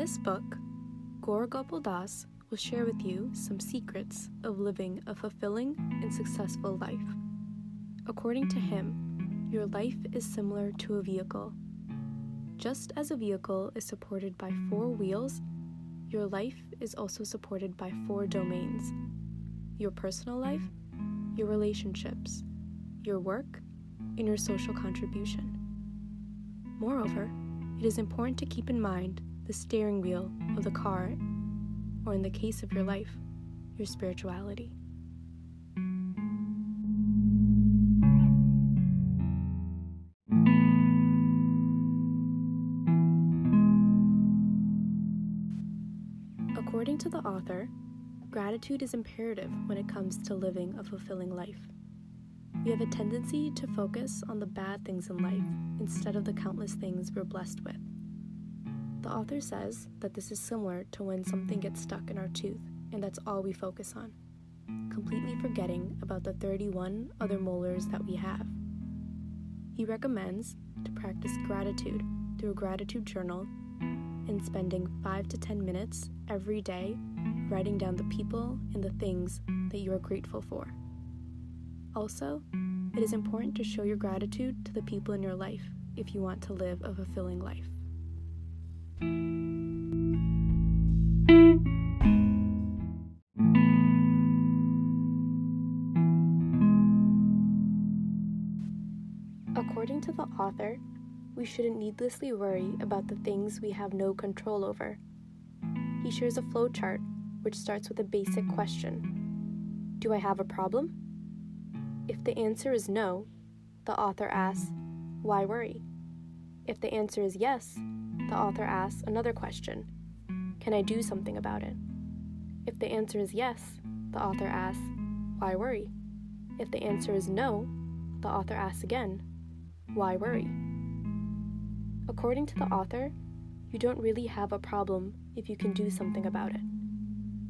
this book, Gaur Gopal will share with you some secrets of living a fulfilling and successful life. According to him, your life is similar to a vehicle. Just as a vehicle is supported by 4 wheels, your life is also supported by 4 domains: your personal life, your relationships, your work, and your social contribution. Moreover, it is important to keep in mind the steering wheel of the car, or in the case of your life, your spirituality. According to the author, gratitude is imperative when it comes to living a fulfilling life. We have a tendency to focus on the bad things in life instead of the countless things we're blessed with. The author says that this is similar to when something gets stuck in our tooth and that's all we focus on, completely forgetting about the 31 other molars that we have. He recommends to practice gratitude through a gratitude journal and spending 5 to 10 minutes every day writing down the people and the things that you are grateful for. Also, it is important to show your gratitude to the people in your life if you want to live a fulfilling life. According to the author, we shouldn't needlessly worry about the things we have no control over. He shares a flowchart which starts with a basic question: do I have a problem? If the answer is no, the author asks, why worry? If the answer is yes, the author asks another question: can I do something about it? If the answer is yes, the author asks, why worry? If the answer is no, the author asks again, why worry? According to the author, you don't really have a problem if you can do something about it.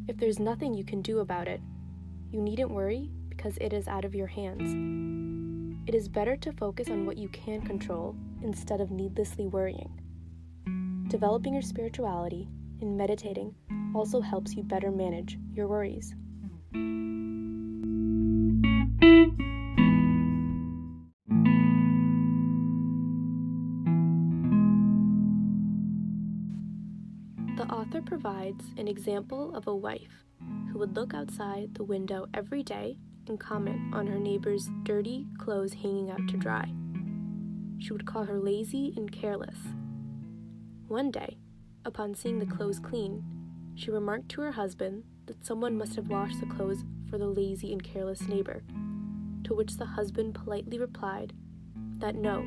If there's nothing you can do about it, you needn't worry because it is out of your hands. It is better to focus on what you can control instead of needlessly worrying. Developing your spirituality and meditating also helps you better manage your worries. The author provides an example of a wife who would look outside the window every day and comment on her neighbor's dirty clothes hanging out to dry. She would call her lazy and careless. One day, upon seeing the clothes clean, she remarked to her husband that someone must have washed the clothes for the lazy and careless neighbor, to which the husband politely replied that no,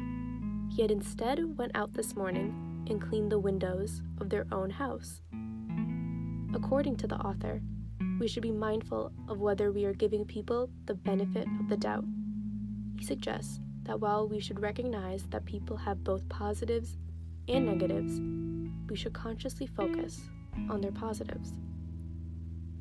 he had instead went out this morning and cleaned the windows of their own house. According to the author, we should be mindful of whether we are giving people the benefit of the doubt. He suggests that while we should recognize that people have both positives and negatives, we should consciously focus on their positives.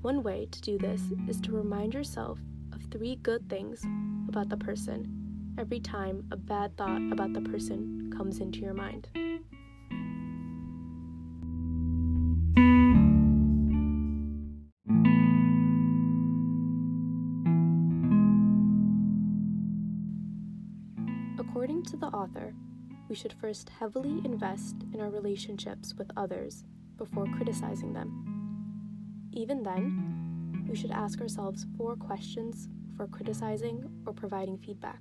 One way to do this is to remind yourself of 3 good things about the person every time a bad thought about the person comes into your mind. According to the author, we should first heavily invest in our relationships with others before criticizing them. Even then, we should ask ourselves 4 questions before criticizing or providing feedback.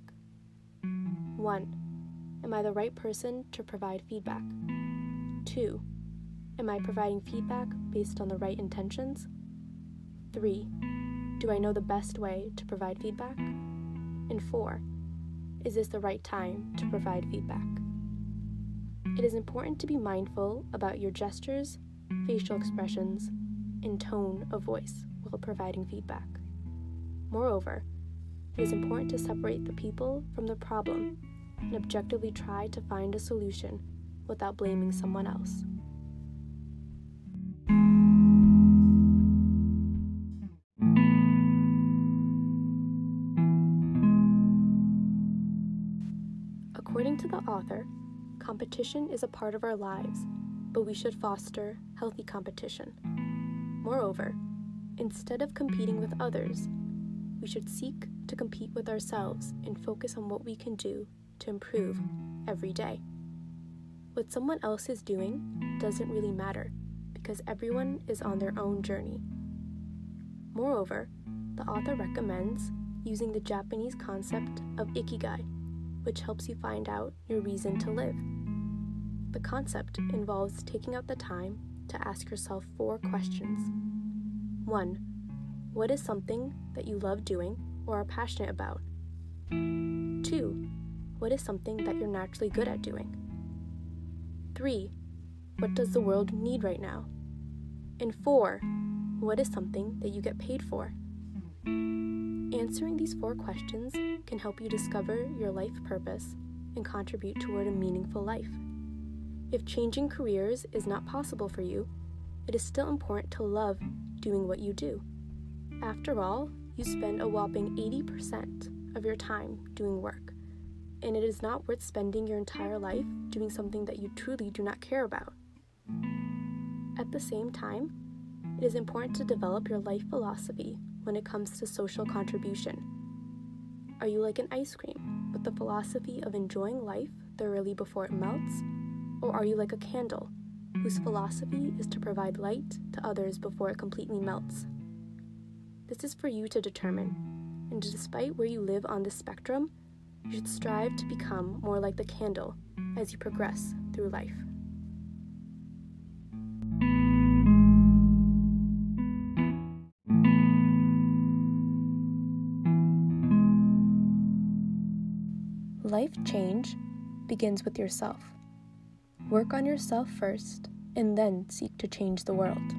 1. Am I the right person to provide feedback? 2. Am I providing feedback based on the right intentions? 3. Do I know the best way to provide feedback? And 4. Is this the right time to provide feedback? It is important to be mindful about your gestures, facial expressions, and tone of voice while providing feedback. Moreover, it is important to separate the people from the problem and objectively try to find a solution without blaming someone else. According to the author, competition is a part of our lives, but we should foster healthy competition. Moreover, instead of competing with others, we should seek to compete with ourselves and focus on what we can do to improve every day. What someone else is doing doesn't really matter because everyone is on their own journey. Moreover, the author recommends using the Japanese concept of ikigai, which helps you find out your reason to live. The concept involves taking out the time to ask yourself 4 questions. 1. What is something that you love doing or are passionate about? 2. What is something that you're naturally good at doing? 3. What does the world need right now? And 4. What is something that you get paid for? Answering these 4 questions can help you discover your life purpose and contribute toward a meaningful life. If changing careers is not possible for you, it is still important to love doing what you do. After all, you spend a whopping 80% of your time doing work, and it is not worth spending your entire life doing something that you truly do not care about. At the same time, it is important to develop your life philosophy when it comes to social contribution. Are you like an ice cream with the philosophy of enjoying life thoroughly before it melts? Or are you like a candle whose philosophy is to provide light to others before it completely melts? This is for you to determine, and despite where you live on this spectrum, you should strive to become more like the candle as you progress through life. Life change begins with yourself. Work on yourself first, and then seek to change the world.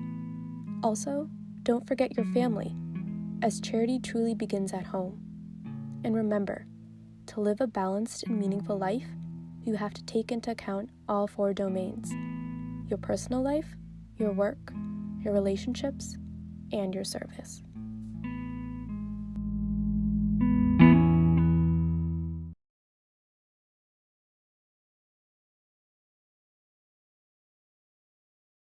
Also, don't forget your family, as charity truly begins at home. And remember, to live a balanced and meaningful life, you have to take into account all 4 domains: your personal life, your work, your relationships, and your service.